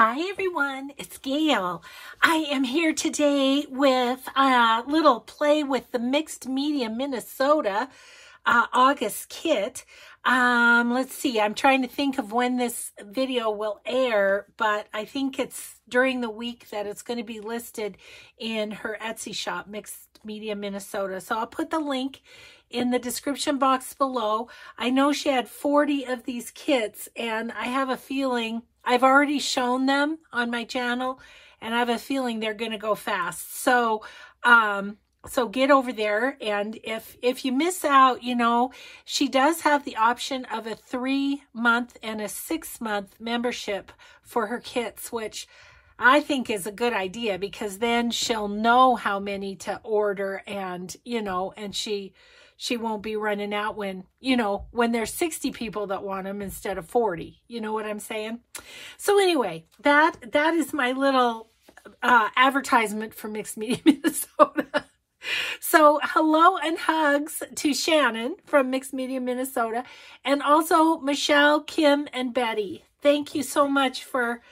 Hi everyone, it's Gail. I am here today with a little play with the Mixed Media Minnesota August kit. Let's see, I'm trying to think of when this video will air, but I think it's during the week that it's going to be listed in her Etsy shop, Mixed Media Minnesota. So I'll put the link in the description box below. I know she had 40 of these kits, and I have a feeling I've already shown them on my channel, and I have a feeling they're going to go fast. So, so get over there, and if you miss out, you know, she does have the option of a 3-month and a 6-month membership for her kits, which I think is a good idea, because then she'll know how many to order, and, you know, and she won't be running out when, you know, when there's 60 people that want them instead of 40. You know what I'm saying? So anyway, that is my little advertisement for Mixed Media Minnesota. So hello and hugs to Shannon from Mixed Media Minnesota, and also Michelle, Kim, and Betty. Thank you so much for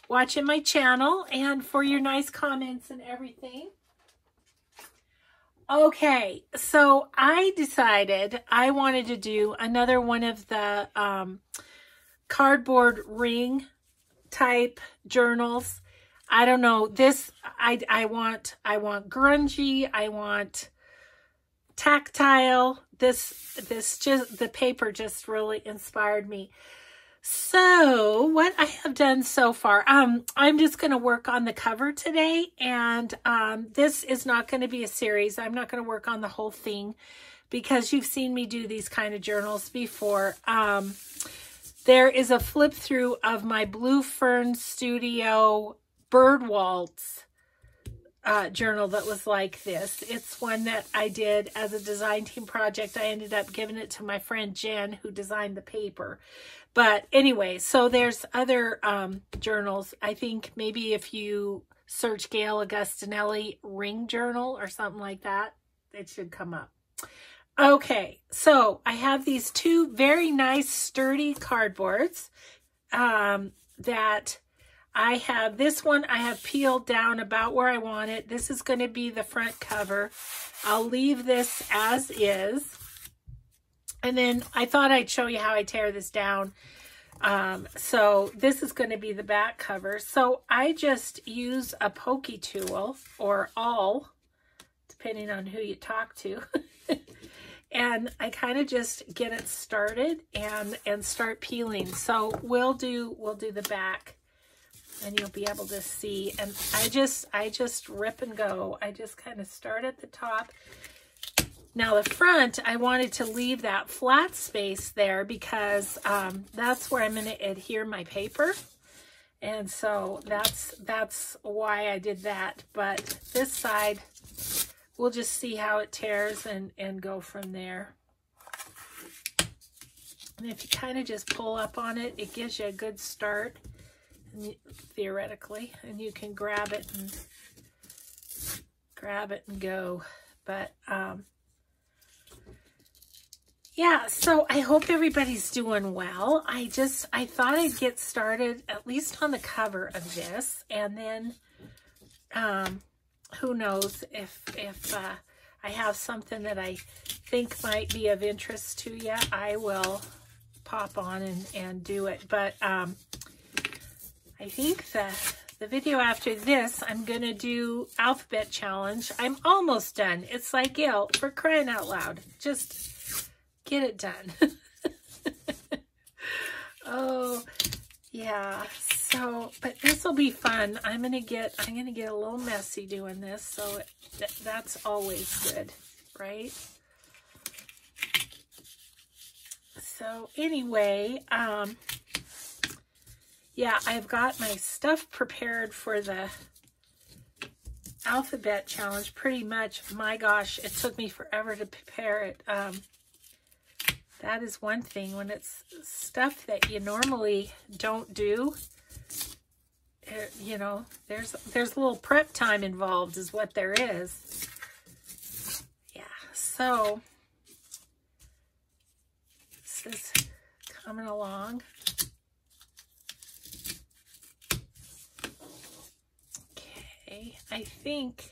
watching my channel and for your nice comments and everything. Okay, so I decided I wanted to do another one of the cardboard ring type journals. I don't know, this I want grungy, I want tactile. This just, the paper just really inspired me. So what I have done so far, I'm just going to work on the cover today, and this is not going to be a series. I'm not going to work on the whole thing because you've seen me do these kind of journals before. There is a flip through of my Blue Fern Studio Bird Waltz journal that was like this. It's one that I did as a design team project. I ended up giving it to my friend Jen, who designed the paper. But anyway, so there's other journals. I think maybe if you search Gail Augustinelli ring journal or something like that, it should come up. Okay, so I have these two very nice sturdy cardboards that I have. This one I have peeled down about where I want it. This is going to be the front cover. I'll leave this as is. And then I thought I'd show you how I tear this down. So this is going to be the back cover. So I just use a pokey tool or awl, depending on who you talk to. And I kind of just get it started and start peeling. So we'll do the back, and you'll be able to see. And I just rip and go. I just kind of start at the top. Now the front, I wanted to leave that flat space there because that's where I'm going to adhere my paper. And so that's why I did that. But this side, we'll just see how it tears and go from there. And if you kind of just pull up on it, it gives you a good start, theoretically, and you can grab it and go. But yeah, so I hope everybody's doing well. I thought I'd get started at least on the cover of this, and then who knows if I have something that I think might be of interest to you, I will pop on and do it. But I think the video after this, I'm going to do alphabet challenge. I'm almost done. It's like, Gail, for crying out loud, just get it done. Oh, yeah. So, but this will be fun. I'm gonna get a little messy doing this, so that's always good, right? So anyway, yeah, I've got my stuff prepared for the alphabet challenge pretty much. My gosh, it took me forever to prepare it. That is one thing, when it's stuff that you normally don't do, you know, there's a little prep time involved is what there is. Yeah, so this is coming along. Okay, I think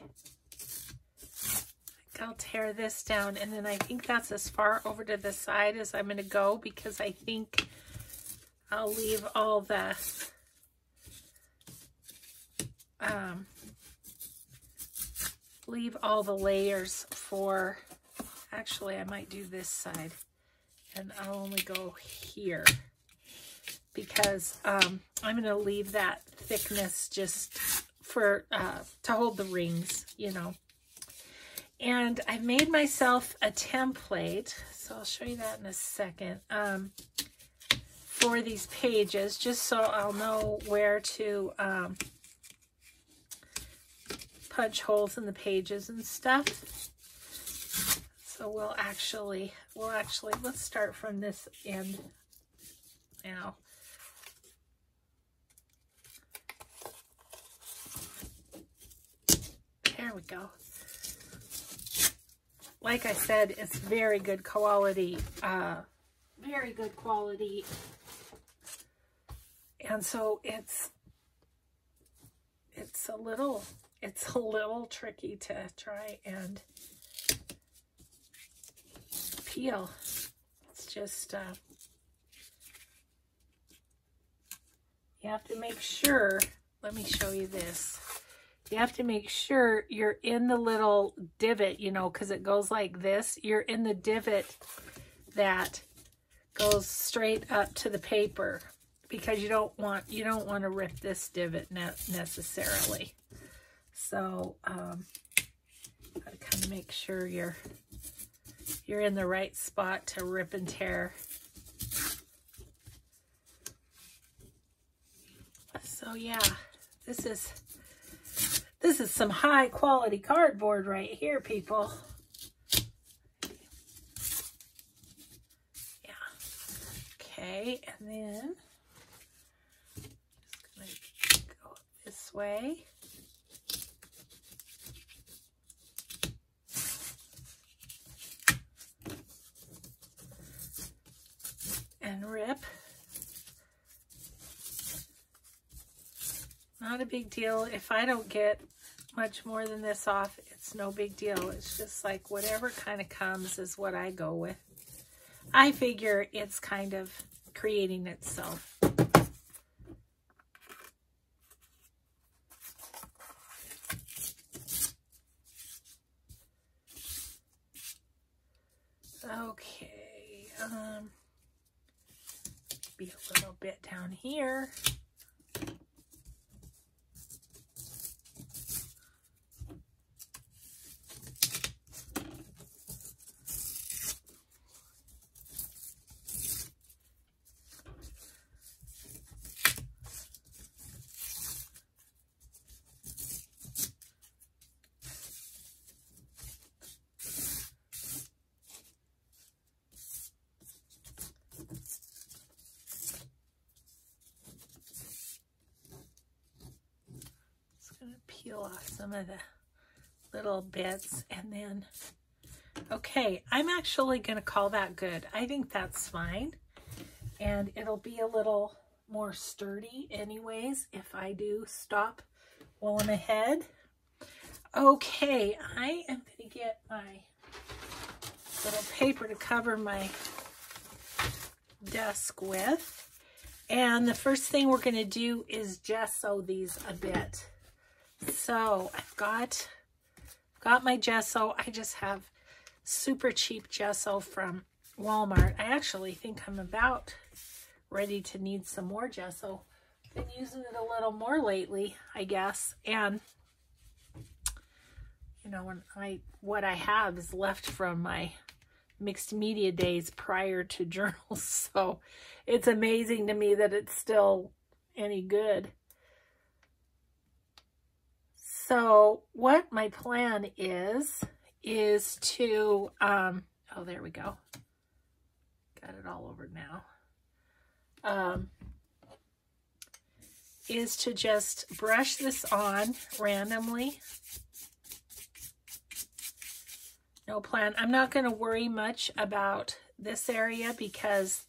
I'll tear this down, and then I think that's as far over to the side as I'm going to go, because I think I'll leave all the layers for, actually I might do this side, and I'll only go here, because I'm going to leave that thickness just for to hold the rings, you know. And I've made myself a template, so I'll show you that in a second, for these pages, just so I'll know where to punch holes in the pages and stuff. So we'll actually, let's start from this end now. There we go. Like I said, it's very good quality, very good quality. And so it's a little tricky to try and peel. It's just, you have to make sure, let me show you this. You have to make sure you're in the little divot, you know, because it goes like this. You're in the divot that goes straight up to the paper, because you don't want to rip this divot necessarily. So gotta kind of make sure you're in the right spot to rip and tear. So yeah, this is some high quality cardboard right here, people. Yeah. Okay, and then just gonna go this way. And rip. Not a big deal. If I don't get much more than this off, it's no big deal. It's just like whatever kind of comes is what I go with. I figure it's kind of creating itself. Okay, be a little bit down here. Peel off some of the little bits, and then, okay, I'm actually going to call that good. I think that's fine, and it'll be a little more sturdy anyways if I do stop while I'm ahead. Okay, I am going to get my little paper to cover my desk with, and the first thing we're going to do is gesso these a bit. So I've got my gesso. I just have super cheap gesso from Walmart. I actually think I'm about ready to need some more gesso. Been using it a little more lately, I guess. And you know, what I have is left from my mixed media days prior to journals. So it's amazing to me that it's still any good. So what my plan is to, oh, there we go. Got it all over now. Is to just brush this on randomly. No plan. I'm not going to worry much about this area because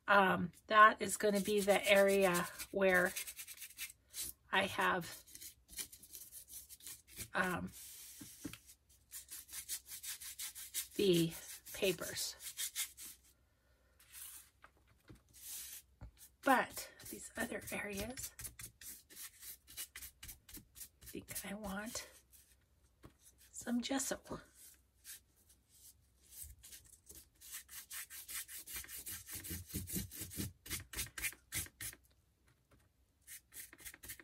that is going to be the area where I have the papers. But these other areas, I think I want some gesso.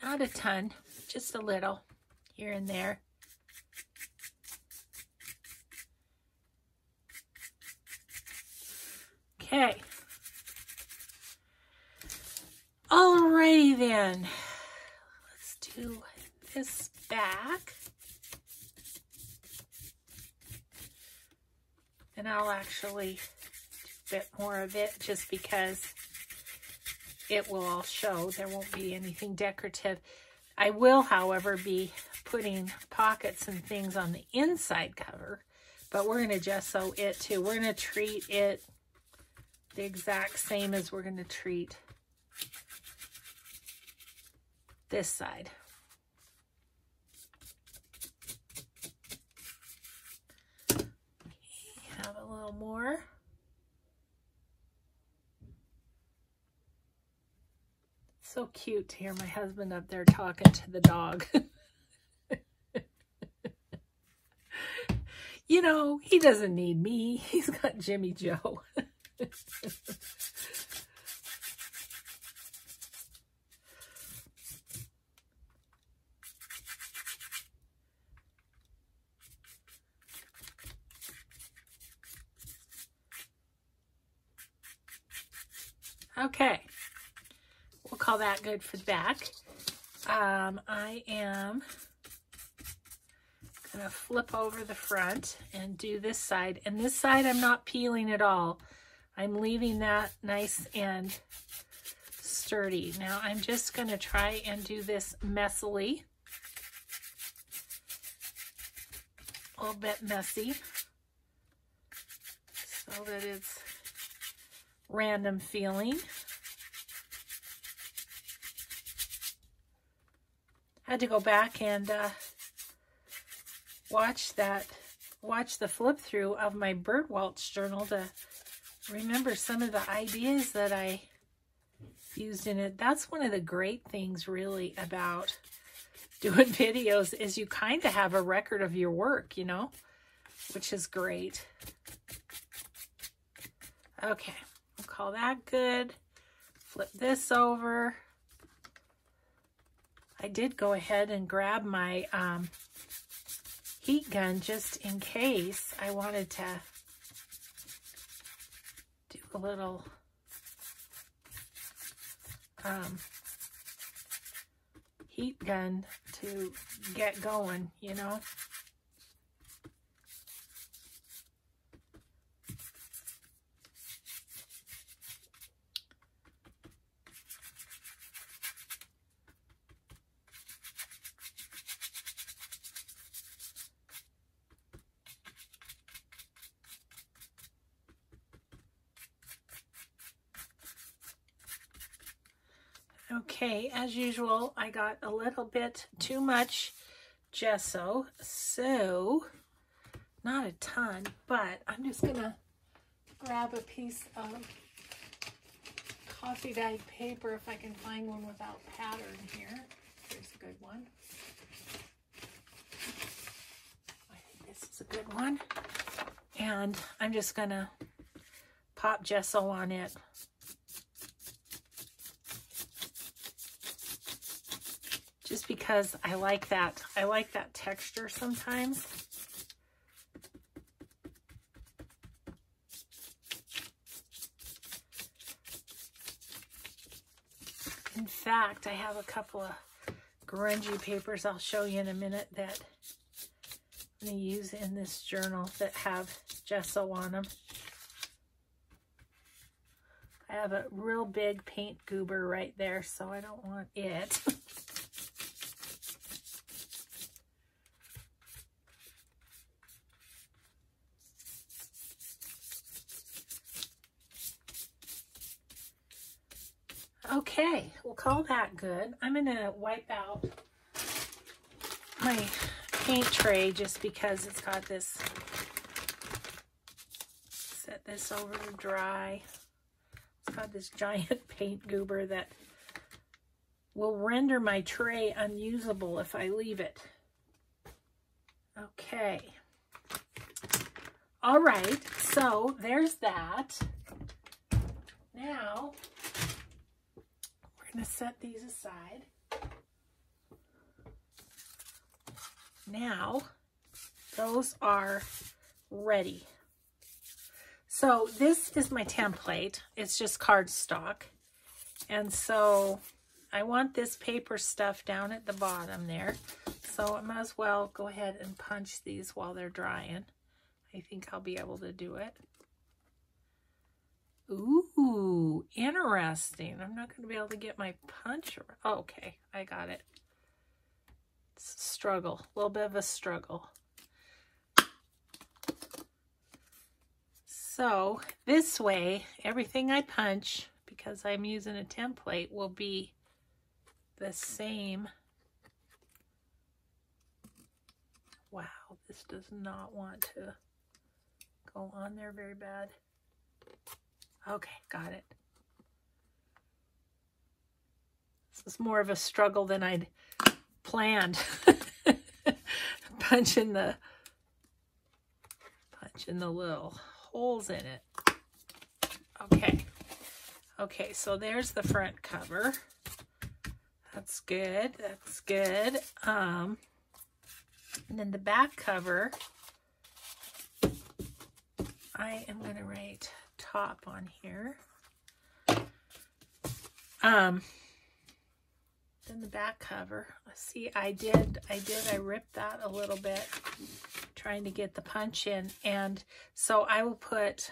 Not a ton, just a little here and there. Okay. Alrighty then. Let's do this back. And I'll actually do a bit more of it just because it will all show. There won't be anything decorative. I will, however, be putting pockets and things on the inside cover, but we're going to gesso it too. We're going to treat it the exact same as we're going to treat this side. Have a little more. So cute to hear my husband up there talking to the dog. You know, he doesn't need me. He's got Jimmy Joe. Okay. We'll call that good for the back. I am going to flip over the front and do this side. And this side I'm not peeling at all. I'm leaving that nice and sturdy. Now I'm just going to try and do this messily. A little bit messy. So that it's random feeling. Had to go back and watch the flip through of my Birdwaltz journal to remember some of the ideas that I used in it. That's one of the great things really about doing videos is you kind of have a record of your work, you know, which is great. Okay, we'll call that good. Flip this over. I did go ahead and grab my heat gun just in case I wanted to do a little heat gun to get going, you know. Okay, as usual, I got a little bit too much gesso, so not a ton, but I'm just gonna grab a piece of coffee dyed paper if I can find one without pattern here. Here's a good one. I think this is a good one. And I'm just gonna pop gesso on it. Just because I like that texture sometimes. In fact, I have a couple of grungy papers I'll show you in a minute that I'm going to use in this journal that have gesso on them. I have a real big paint goober right there, so I don't want it. Okay, we'll call that good. I'm going to wipe out my paint tray just because it's got this. Set this over to dry. It's got this giant paint goober that will render my tray unusable if I leave it. Okay. All right, so there's that. Now, we're going to set these aside. Now, those are ready. So this is my template. It's just cardstock. And so I want this paper stuff down at the bottom there. So I might as well go ahead and punch these while they're drying. I think I'll be able to do it. Ooh, interesting. I'm not going to be able to get my punch. Oh, okay, I got it. It's a struggle, a little bit of a struggle. So this way, everything I punch, because I'm using a template, will be the same. Wow, this does not want to go on there very bad. Okay, got it. This is more of a struggle than I'd planned. punching the little holes in it. Okay. Okay, so there's the front cover. That's good. That's good. And then the back cover, I am going to write top on here. Then the back cover. Let's see, I ripped that a little bit trying to get the punch in, and so I will put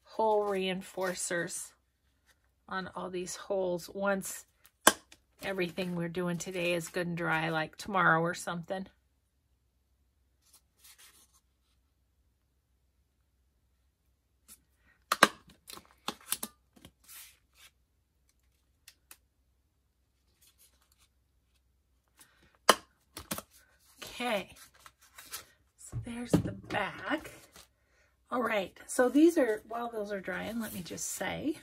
hole reinforcers on all these holes once everything we're doing today is good and dry, like tomorrow or something. Okay, so there's the back. All right, so these are, while those are drying, let me just say,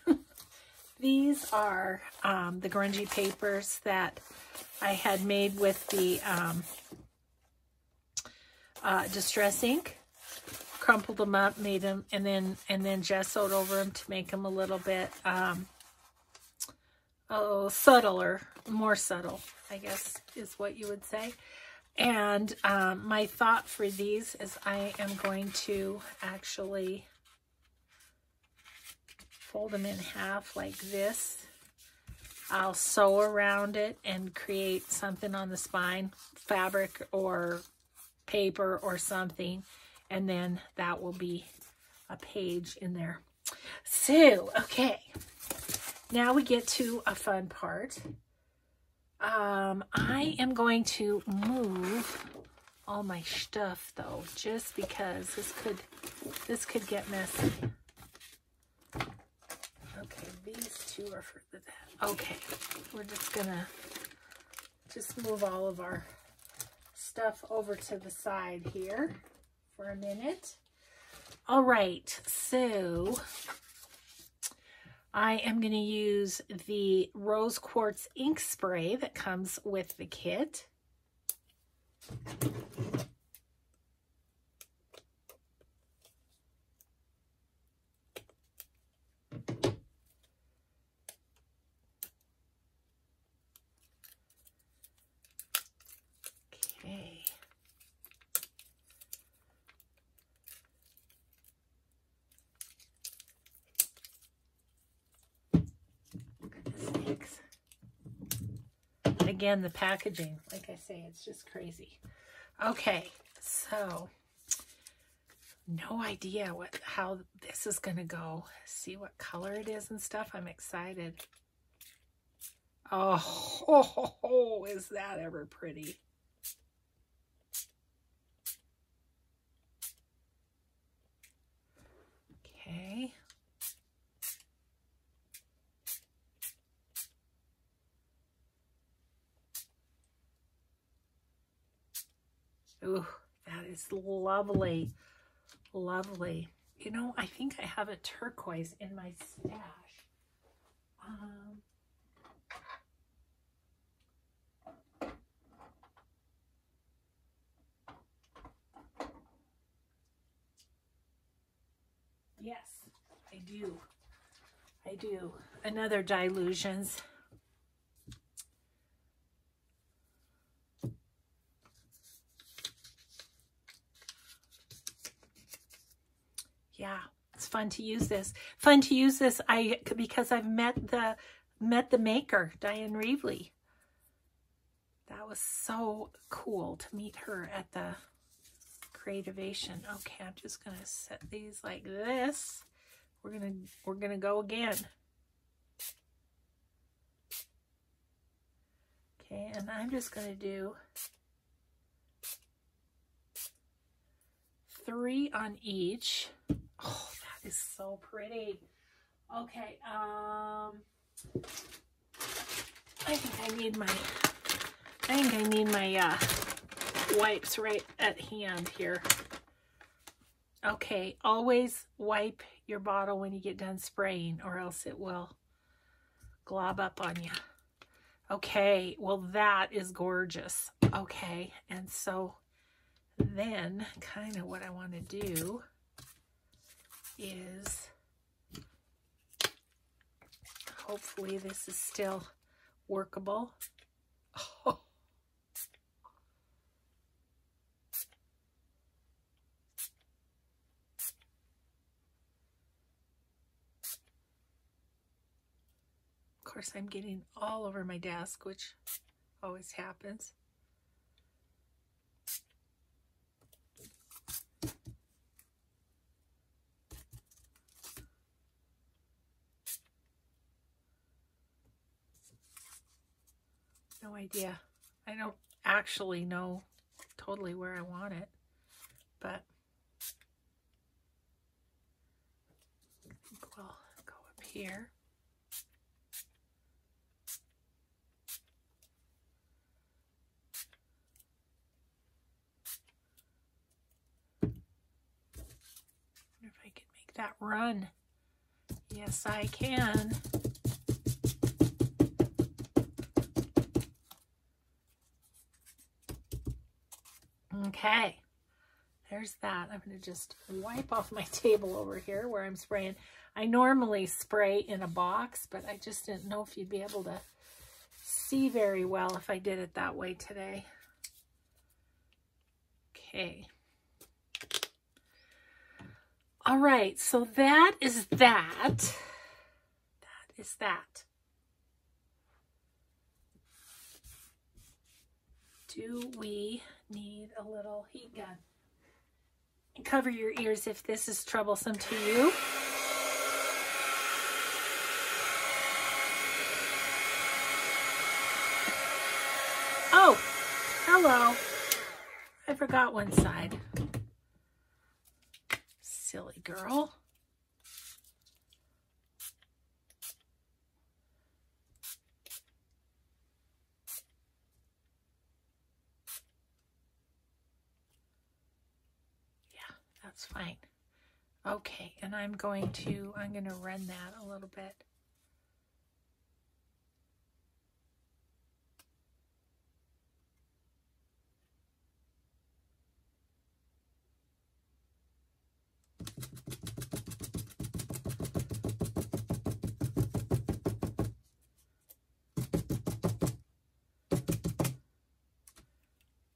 these are the grungy papers that I had made with the distress ink. Crumpled them up, made them, and then gessoed over them to make them a little bit subtler, more subtle, I guess is what you would say. And my thought for these is I am going to actually fold them in half like this. I'll sew around it and create something on the spine, fabric or paper or something, and then that will be a page in there. So, okay, now we get to a fun part. I am going to move all my stuff though, just because this could get messy. Okay, these two are for that. Okay, we're just gonna move all of our stuff over to the side here for a minute. All right, so I am going to use the rose quartz ink spray that comes with the kit. Okay. Again, the packaging, like I say, it's just crazy. Okay, so no idea how this is gonna go. See what color it is and stuff. I'm excited. Oh, is that ever pretty? Okay. Ooh, that is lovely. Lovely. You know, I think I have a turquoise in my stash. Yes, I do. I do. Another Dilutions. Yeah, it's fun to use this. Fun to use this because I've met the maker, Diane Reevely. That was so cool to meet her at the Creativation. Okay, I'm just gonna set these like this. We're gonna go again. Okay, and I'm just gonna do 3 on each. Oh, that is so pretty. Okay, I think I need my wipes right at hand here. Okay, always wipe your bottle when you get done spraying, or else it will glob up on you. Okay, well that is gorgeous. Okay, and so then kind of what I want to do is, hopefully this is still workable. Oh. Of course, I'm getting all over my desk, which always happens. No idea. I don't actually know totally where I want it, but I think we'll go up here. Wonder if I can make that run. Yes, I can. Okay, there's that. I'm going to just wipe off my table over here where I'm spraying. I normally spray in a box, but I just didn't know if you'd be able to see very well if I did it that way today. Okay. All right, so that is that. That is that. Do we need a little heat gun? Cover your ears if this is troublesome to you. Oh, hello. I forgot one side. Silly girl. That's fine. Okay, and I'm going to run that a little bit.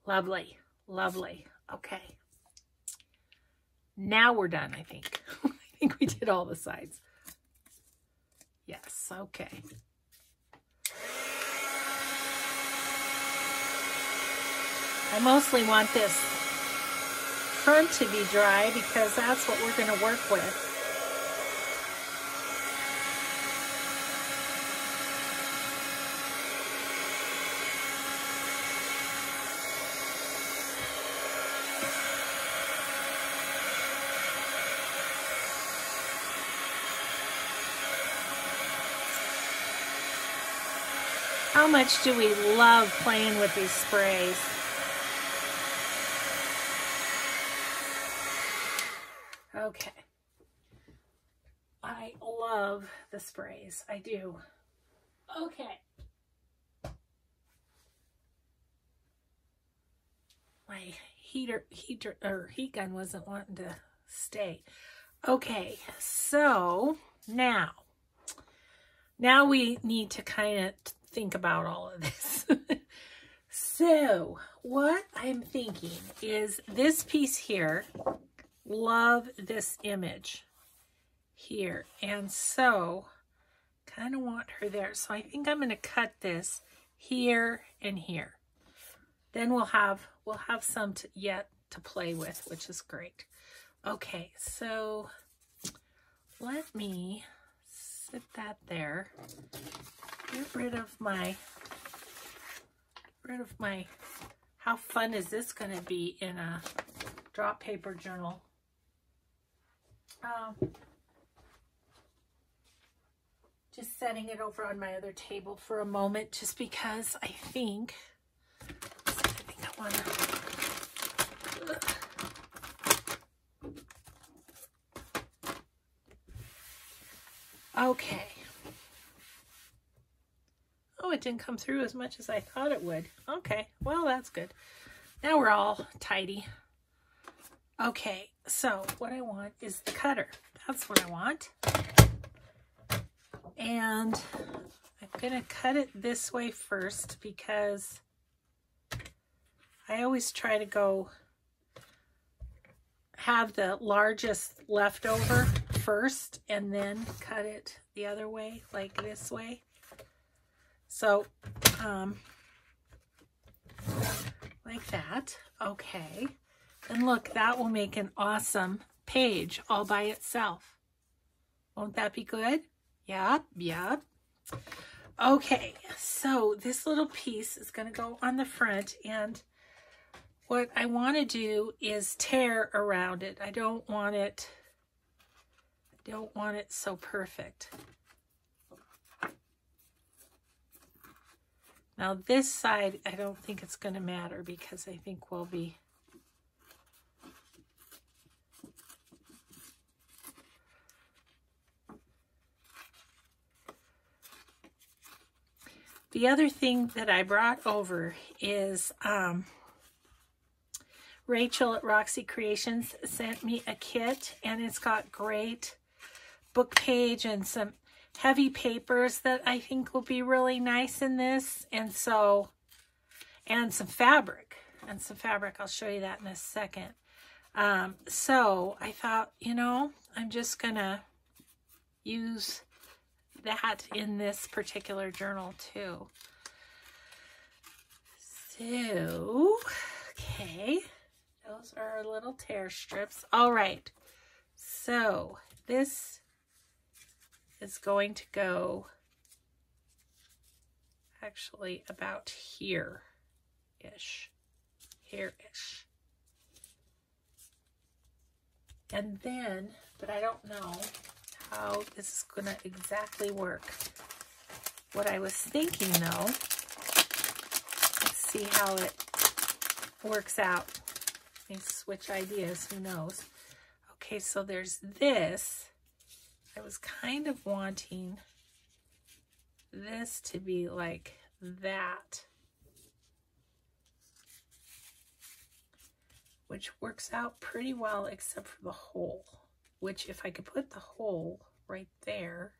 Lovely, lovely. Okay. Now we're done, I think. I think we did all the sides. Yes, okay. I mostly want this front to be dry because that's what we're going to work with. How much do we love playing with these sprays? Okay. I love the sprays. I do. Okay. My heat gun wasn't wanting to stay. Okay, so now we need to kind of think about all of this. So what I'm thinking is this piece here, love this image here. And so kind of want her there. So I think I'm going to cut this here and here. Then we'll have some yet to play with, which is great. Okay, so let me sit that there. Get rid of my, how fun is this going to be in a drop paper journal? Just setting it over on my other table for a moment, just because I think I want to. Okay. Oh, it didn't come through as much as I thought it would. Okay, well, that's good. Now we're all tidy. Okay, so what I want is the cutter. That's what I want. And I'm going to cut it this way first because I always try to have the largest leftover first and then cut it the other way, like this way. So, like that. Okay. And look, that will make an awesome page all by itself. Won't that be good? Yep, yep. Okay, so this little piece is going to go on the front, and what I want to do is tear around it. I don't want it so perfect. Now this side, I don't think it's going to matter because I think we'll be the other thing that I brought over is Rachel at Roxy Creations sent me a kit, and it's got great book page and some heavy papers that I think will be really nice in this, and some fabric. I'll show you that in a second. So I thought, you know, I'm just gonna use that in this particular journal too. So, okay, those are our little tear strips. All right, so this is going to go actually about here-ish. And then, but I don't know how this is going to exactly work. What I was thinking though, let's see how it works out. Let me switch ideas, who knows. Okay, so there's this. I was kind of wanting this to be like that, which works out pretty well except for the hole, which if I could put the hole right there,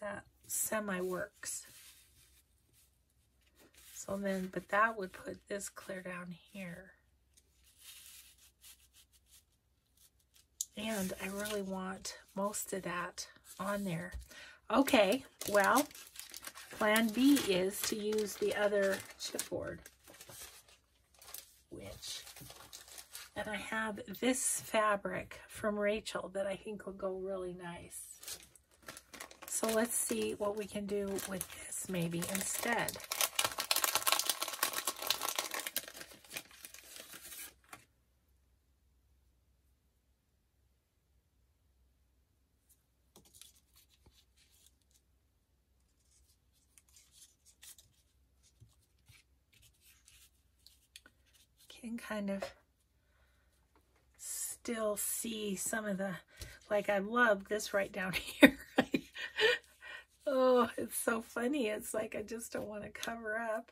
that semi-works. So then, but that would put this clear down here. And I really want most of that on there. Okay, well, plan B is to use the other chipboard, and I have this fabric from Rachel that I think will go really nice. So let's see what we can do with this maybe instead. Can kind of still see some of the, like I love this right down here. Oh, it's so funny. It's like I just don't want to cover up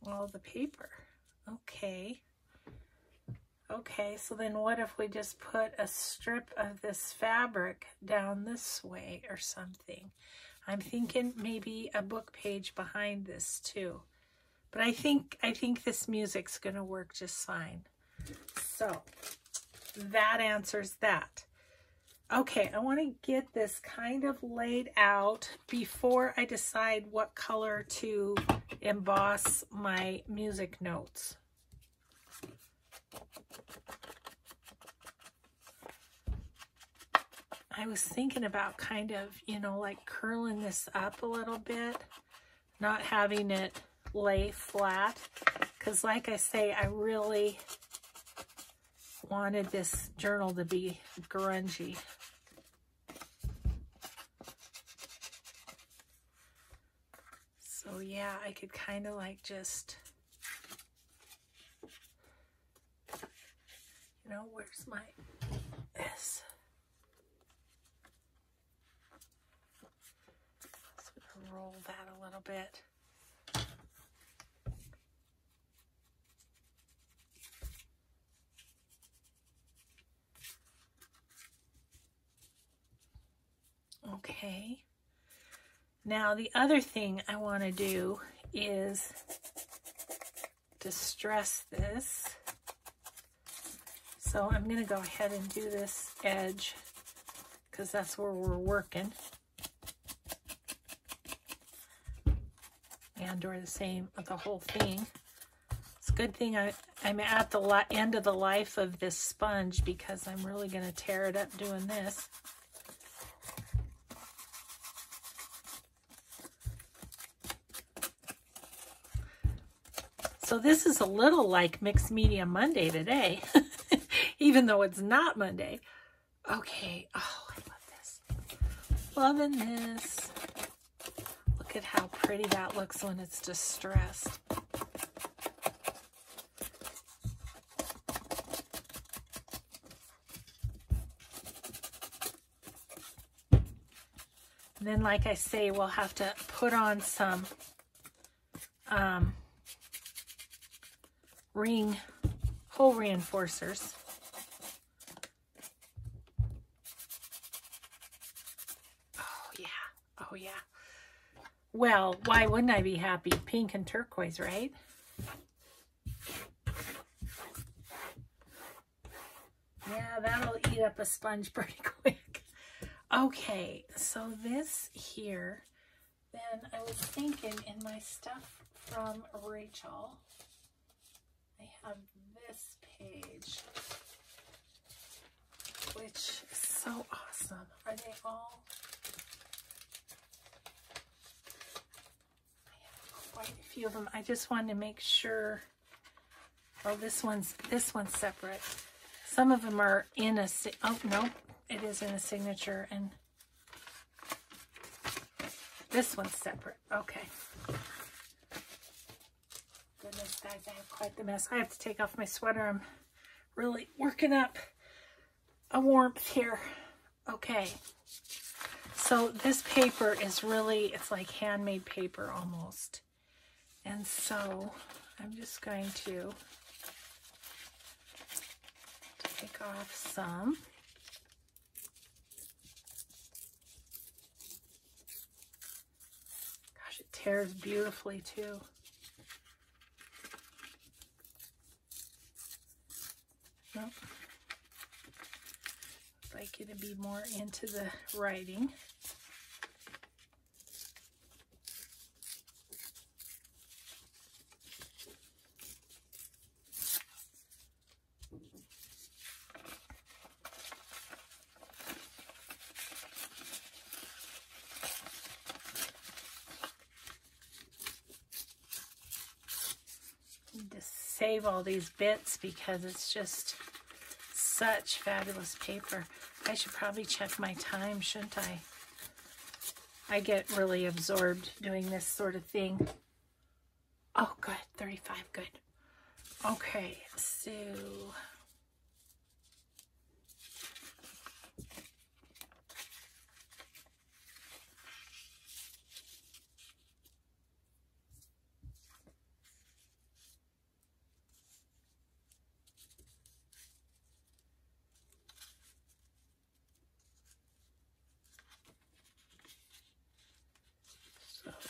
all the paper. Okay. Okay, so then what if we just put a strip of this fabric down this way or something? I'm thinking maybe a book page behind this too. But I think this music's going to work just fine. So that answers that. Okay, I want to get this kind of laid out before I decide what color to emboss my music notes. I was thinking about kind of, you know, like curling this up a little bit, not having it lay flat, because like I say, I really wanted this journal to be grungy. So yeah, I could kind of like just, you know, where's my, this. So roll that a little bit. Okay. Now the other thing I want to do is distress this. So I'm going to go ahead and do this edge because that's where we're working. And or the same of the whole thing. It's a good thing I'm at the end of the life of this sponge because I'm really going to tear it up doing this. So this is a little like Mixed Media Monday today, even though it's not Monday. Okay, oh, I love this. Loving this. Look at how pretty that looks when it's distressed. And then, like I say, we'll have to put on some hole reinforcers. Oh yeah, oh yeah. Well, why wouldn't I be happy? Pink and turquoise, right? Yeah, that'll eat up a sponge pretty quick. Okay, so this here, then I was thinking in my stuff from Rachel, I have this page, which is so awesome. Are they all? I have quite a few of them. I just wanted to make sure. Oh, this one's separate. Some of them are in a, oh no, it is in a signature, and this one's separate. Okay. Goodness, guys, I have quite the mess. I have to take off my sweater. I'm really working up a warmth here. Okay. So this paper is really, it's like handmade paper almost. And so I'm just going to take off some. Gosh, it tears beautifully too. Nope. I'd like you to be more into the writing. Save all these bits because it's just such fabulous paper. I should probably check my time, shouldn't I? I get really absorbed doing this sort of thing. Oh, good. 35, good. Okay, so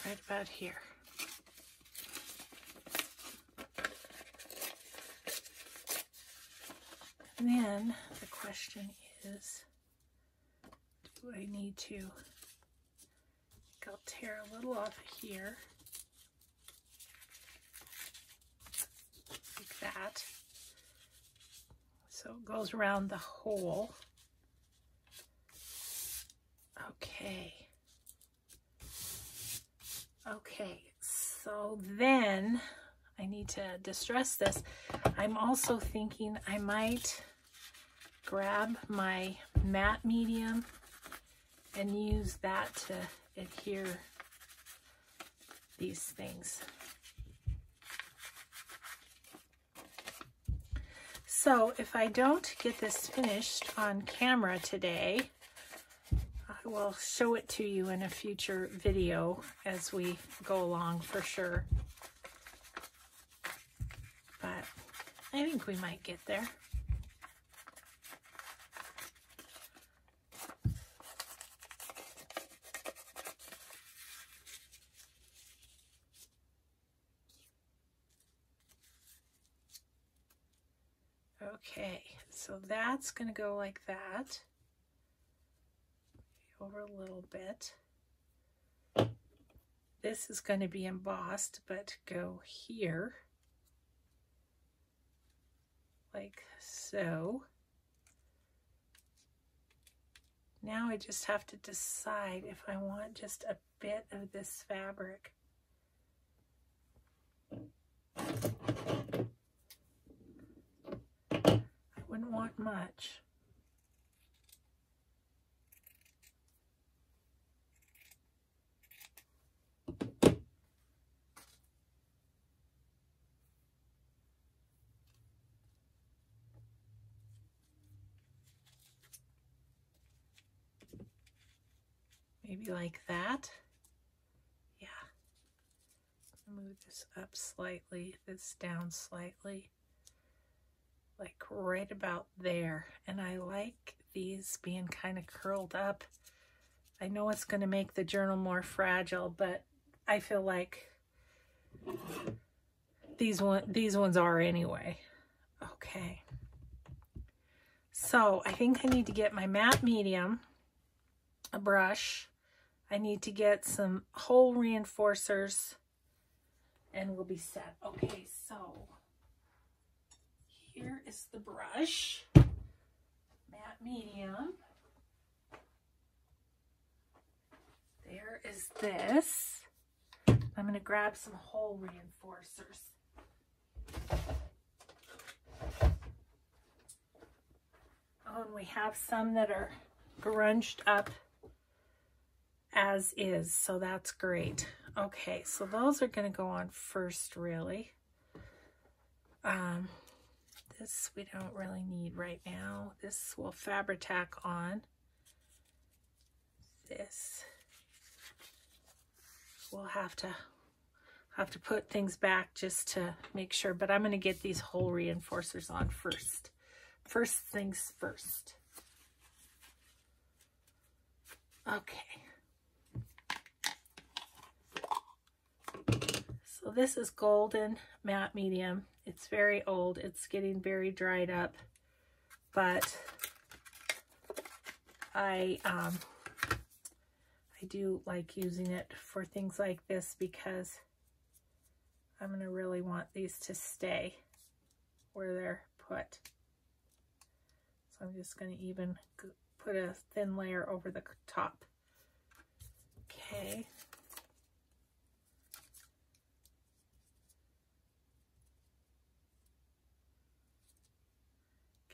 right about here. And then the question is, do I need to, I'll tear a little off here, like that, so it goes around the hole. Okay. Okay, so then I need to distress this. I'm also thinking I might grab my matte medium and use that to adhere these things. So if I don't get this finished on camera today, I will show it to you in a future video as we go along for sure. But I think we might get there. Okay, so that's going to go like that. Over a little bit. This is going to be embossed, but go here. Like so. Now I just have to decide if I want just a bit of this fabric. I wouldn't want much. Maybe like that. Yeah. Move this up slightly, this down slightly, like right about there. And I like these being kind of curled up. I know it's going to make the journal more fragile, but I feel like these ones are anyway. Okay. So I think I need to get my matte medium, a brush. I need to get some hole reinforcers, and we'll be set. Okay, so here is the brush, matte medium. There is this. I'm going to grab some hole reinforcers. Oh, and we have some that are grunged up as is, so that's great. Okay, so those are going to go on first, really. This we don't really need right now. This will Fabri-Tac on. This we'll have to put things back just to make sure, but I'm going to get these hole reinforcers on first. First things first. Okay. So this is golden matte medium. It's very old. It's getting very dried up, but I do like using it for things like this because I'm going to really want these to stay where they're put. So I'm just going to even put a thin layer over the top. Okay.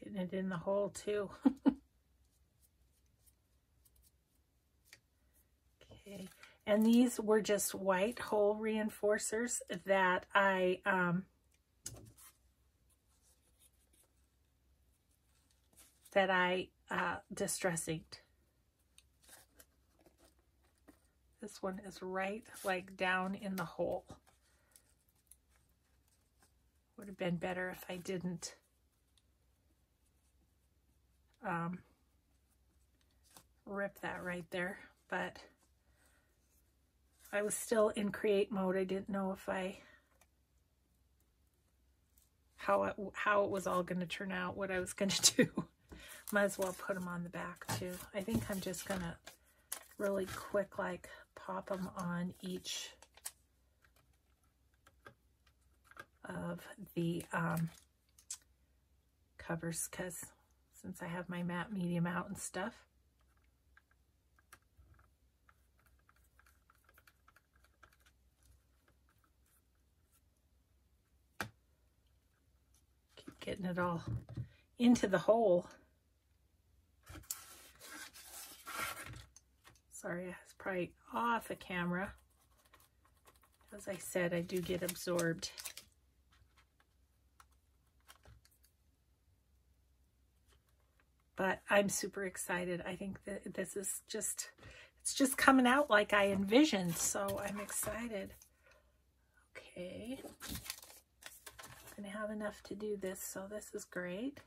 Getting it in the hole too. Okay. And these were just white hole reinforcers that I that I distress inked. This one is right like down in the hole. Would have been better if I didn't rip that right there, but I was still in create mode. I didn't know if how it was all going to turn out, what I was going to do. Might as well put them on the back too. I think I'm just going to really quick like pop them on each of the covers, because since I have my matte medium out and stuff. Keep getting it all into the hole. Sorry, I was probably off the camera. As I said, I do get absorbed. But I'm super excited. I think that this is just, it's just coming out like I envisioned, so I'm excited. Okay. I'm gonna have enough to do this, so this is great.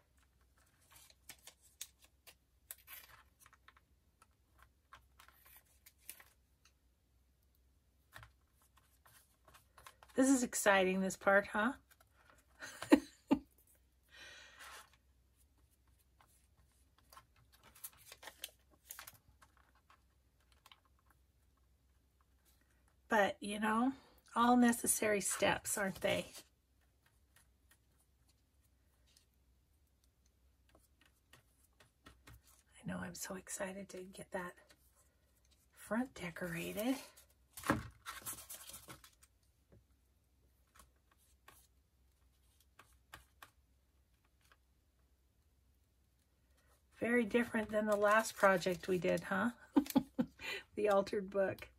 This is exciting, this part, huh? But, you know, all necessary steps, aren't they? I know, I'm so excited to get that front decorated. Very different than the last project we did, huh? The altered book.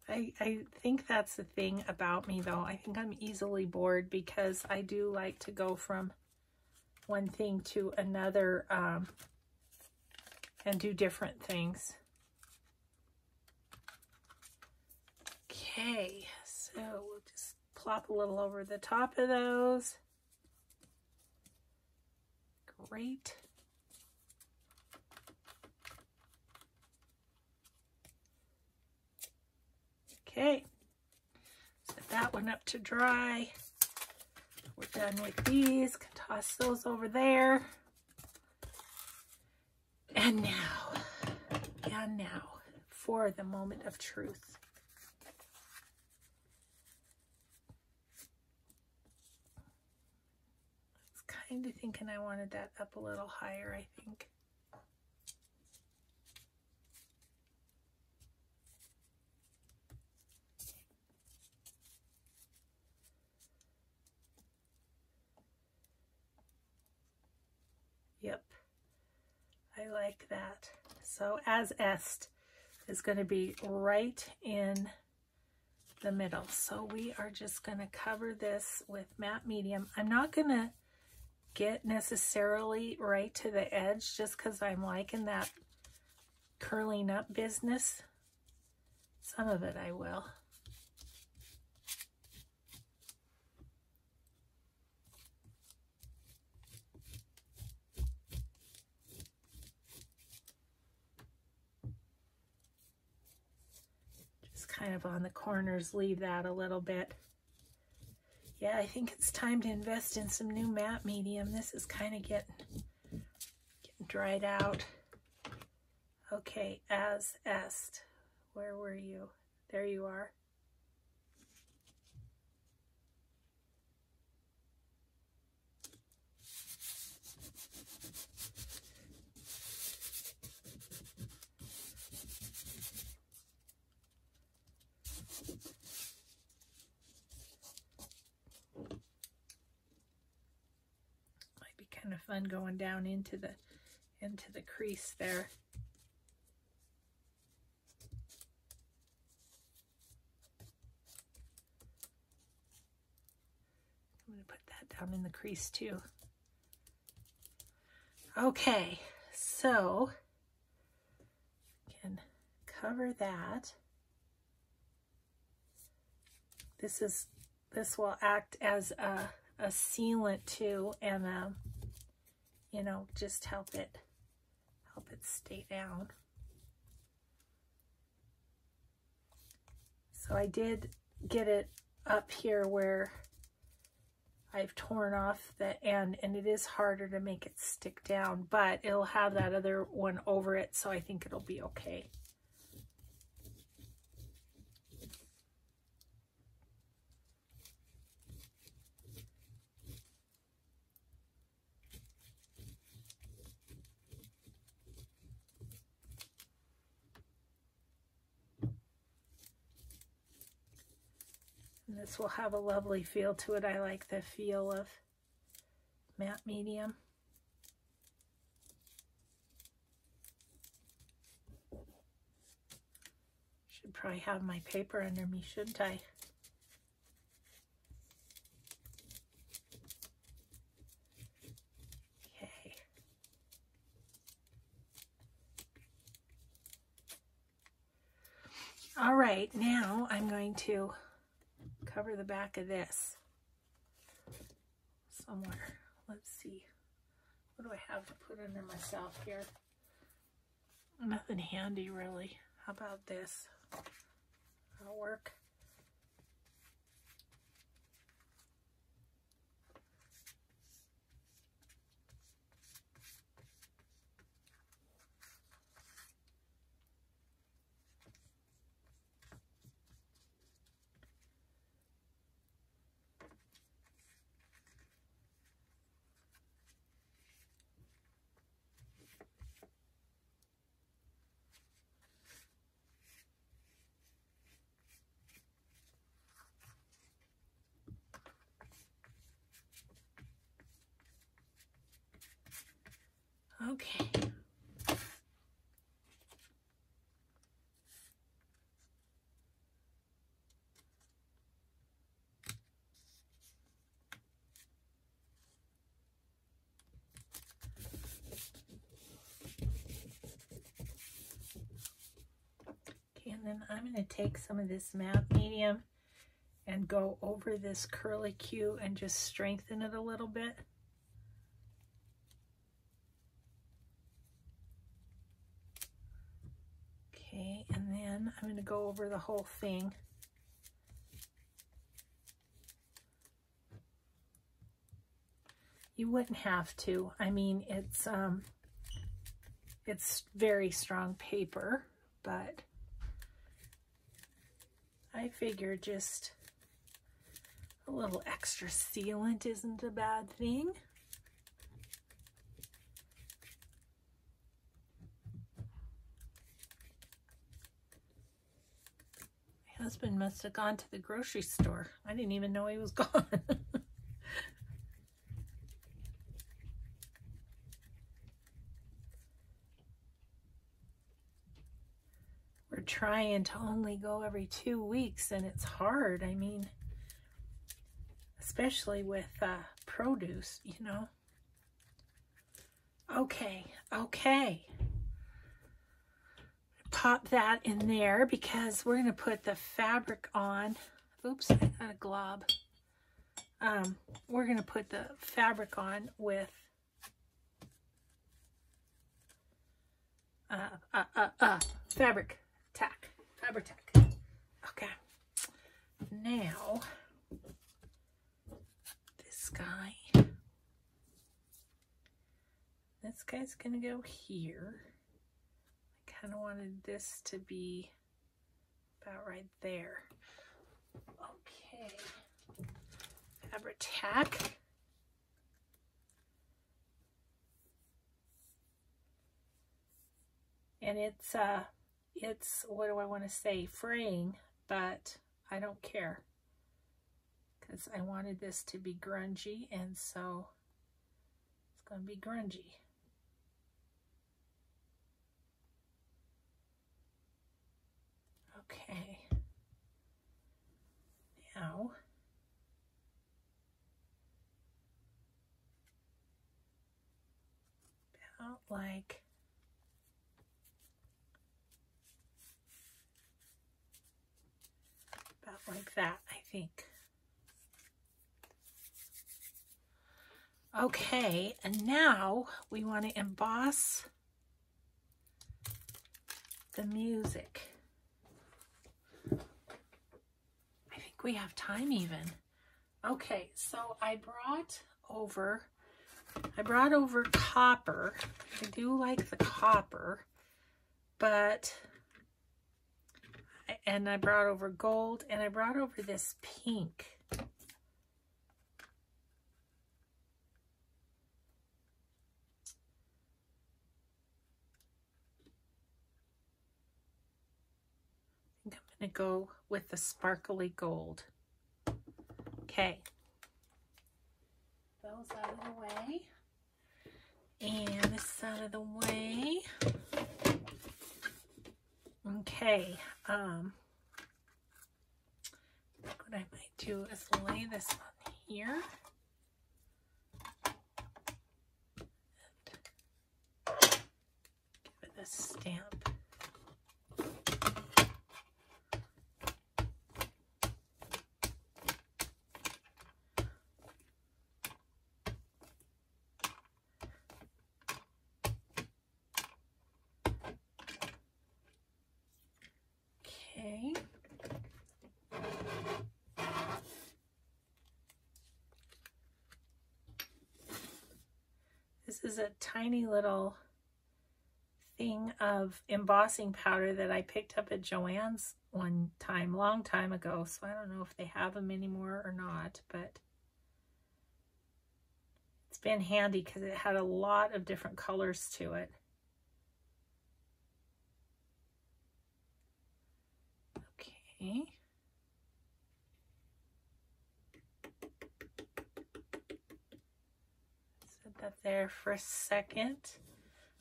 I think that's the thing about me, though. I think I'm easily bored because I do like to go from one thing to another and do different things. Okay, so we'll just plop a little over the top of those. Great. Okay, set that one up to dry. We're done with these. Can toss those over there. And now for the moment of truth. I was kind of thinking I wanted that up a little higher, I think. Yep, I like that. So as est is going to be right in the middle. So we are just going to cover this with matte medium. I'm not going to get necessarily right to the edge just because I'm liking that curling up business. Some of it I will. Kind of on the corners, leave that a little bit. Yeah, I think it's time to invest in some new matte medium. This is kind of getting dried out. Okay, as est. Where were you? There you are. Kind of fun going down into the crease there. I'm going to put that down in the crease too. Okay, so you can cover that. This will act as a sealant too, and you know, just help it stay down. So I did get it up here where I've torn off the end, and it is harder to make it stick down, but it'll have that other one over it, so I think it'll be okay. And this will have a lovely feel to it. I like the feel of matte medium. Should probably have my paper under me, shouldn't I? Okay. All right, now I'm going to cover the back of this somewhere. Let's see. What do I have to put under myself here? Nothing handy, really. How about this? That'll work. Okay. Okay, and then I'm going to take some of this matte medium and go over this curly Q and just strengthen it a little bit. Okay, and then I'm going to go over the whole thing. You wouldn't have to. I mean, it's very strong paper, but I figure just a little extra sealant isn't a bad thing. My husband must have gone to the grocery store. I didn't even know he was gone. We're trying to only go every 2 weeks, and it's hard. I mean, especially with produce, you know. Okay, okay. Pop that in there because we're going to put the fabric on. Oops, I got a glob. We're going to put the fabric on with fabric tack. Okay. Now, this guy's going to go here. I kind of wanted this to be about right there. Okay. Fabric tack. And it's what do I want to say, fraying, but I don't care because I wanted this to be grungy, and so it's going to be grungy. Okay. Now, like about like that, I think. Okay, and now we want to emboss the music. I think we have time even. Okay, so I brought over copper. I do like the copper, but and I brought over gold, and I brought over this pink. I think I'm going to go with the sparkly gold. Okay. Those out of the way. And this out of the way. Okay. What I might do is lay this on here. And give it a stamp. Okay. This is a tiny little thing of embossing powder that I picked up at Joann's one time, long time ago. So I don't know if they have them anymore or not, but it's been handy because it had a lot of different colors to it. Okay. Set that there for a second.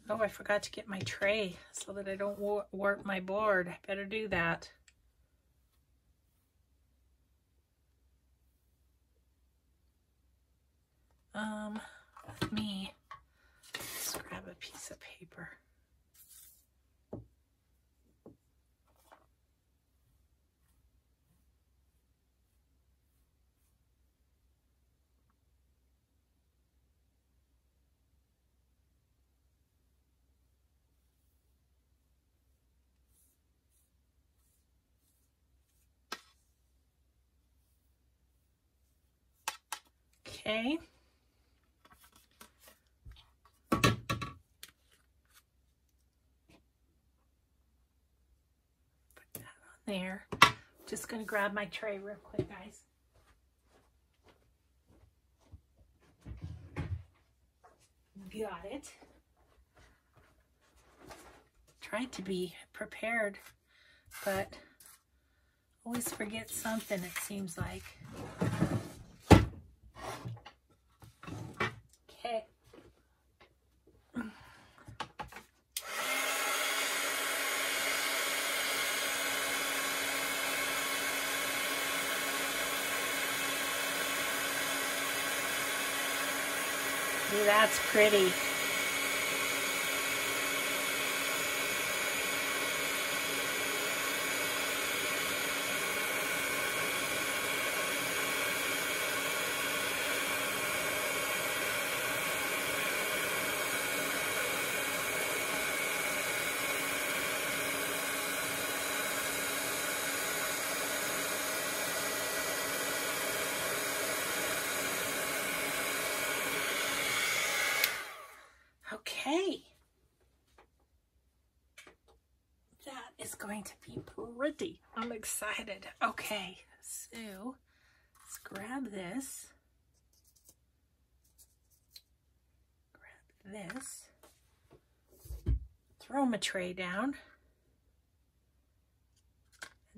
Oh, I forgot to get my tray so that I don't warp my board. I better do that. Let me just grab a piece of paper. Okay. Put that on there. Just going to grab my tray real quick, guys. Got it. Tried to be prepared, but always forget something, it seems like. Okay. Ooh, that's pretty. Okay, that is going to be pretty. I'm excited. Okay, so let's grab this. Grab this. Throw my tray down.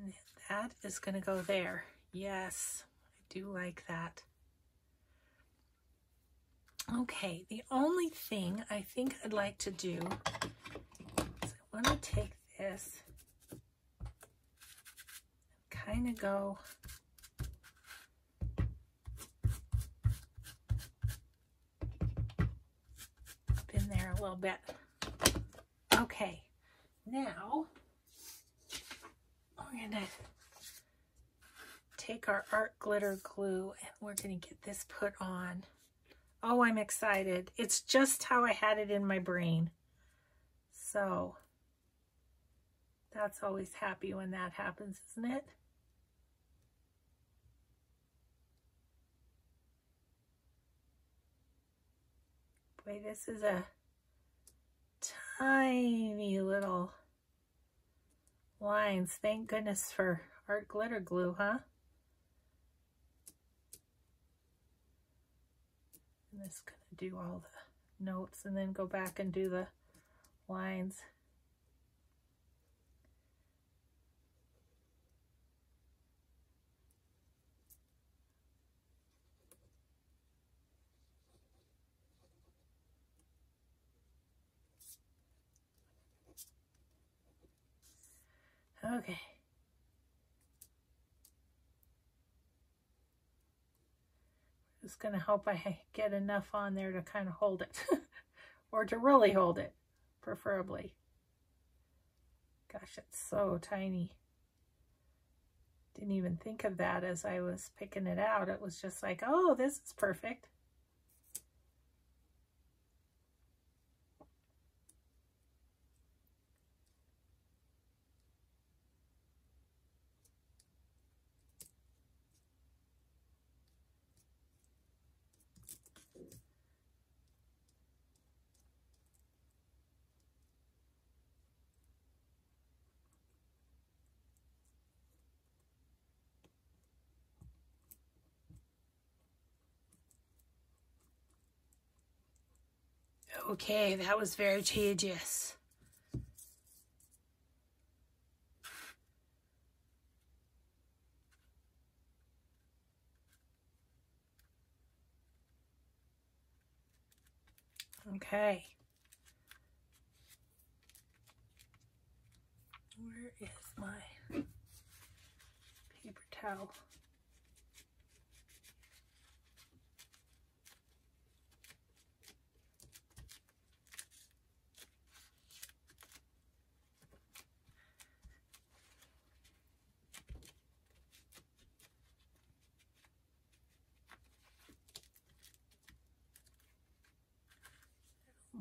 And that is going to go there. Yes, I do like that. Okay, the only thing I think I'd like to do is I want to take this and kind of go up in there a little bit. Okay, now we're gonna take our art glitter glue and we're gonna get this put on. Oh, I'm excited. It's just how I had it in my brain. So that's always happy when that happens, isn't it? Boy, this is a tiny little lines. Thank goodness for art glitter glue, huh? I'm just gonna do all the notes and then go back and do the lines. Okay. Just gonna hope I get enough on there to kind of hold it or to really hold it, preferably. Gosh, it's so tiny. Didn't even think of that as I was picking it out. It was just like, oh, this is perfect. Okay, that was very tedious. Okay. Where is my paper towel?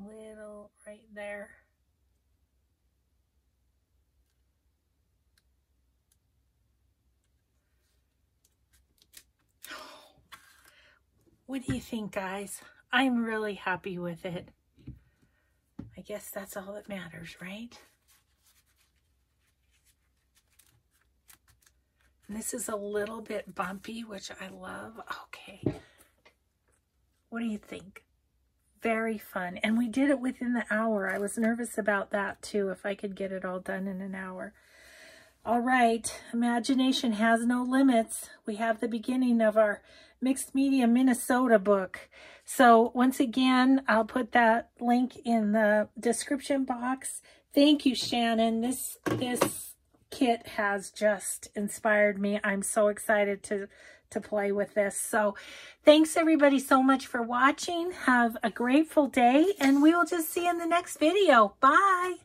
Little right there. What do you think, guys? I'm really happy with it. I guess that's all that matters, right? And this is a little bit bumpy, which I love. Okay. What do you think? Very fun. And we did it within the hour. I was nervous about that too, if I could get it all done in an hour. All right. Imagination has no limits. We have the beginning of our Mixed Media Minnesota book. So once again, I'll put that link in the description box. Thank you, Shannon. This kit has just inspired me. I'm so excited to play with this. So thanks everybody so much for watching. Have a grateful day, and we will just see you in the next video. Bye.